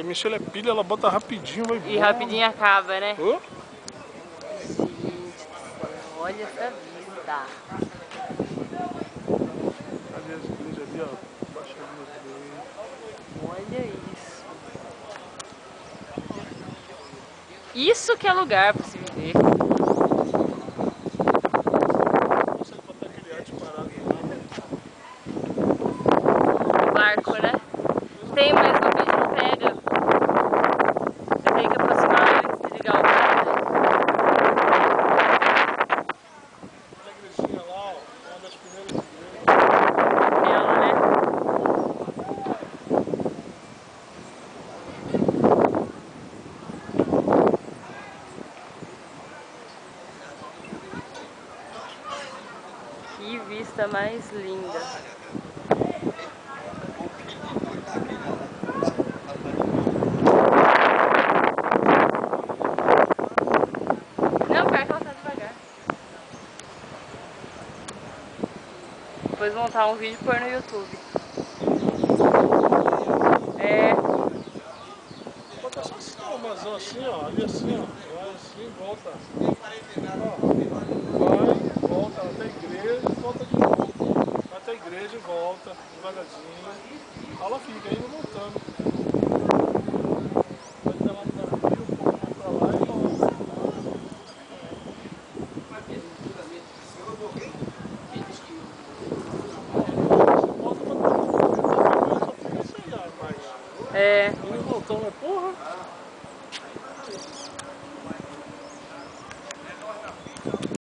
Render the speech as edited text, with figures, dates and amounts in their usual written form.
Michelle é pilha, ela bota rapidinho, vai E rapidinho acaba, né? Oh. Gente, olha essa vista. Ali as igrejas ali, ó. Baixa ali. Olha isso. Isso que é lugar pra se viver. Barco, né? Tem, mas o bicho não pega. Você tem que aproximar antes de ligar o barco. Olha a igrejinha lá, ó. Uma das primeiras igrejas. Ela, né? Que vista mais linda. Não, quero que ela tá devagar. Depois montar um vídeo e pôr no YouTube. É. Bota só assim, ó, mas assim, ó. Ali assim, ó. Vai assim, volta. Ó. Vai, volta até a igreja e volta de novo. Até a igreja e volta, devagarzinho. Ela fica aí.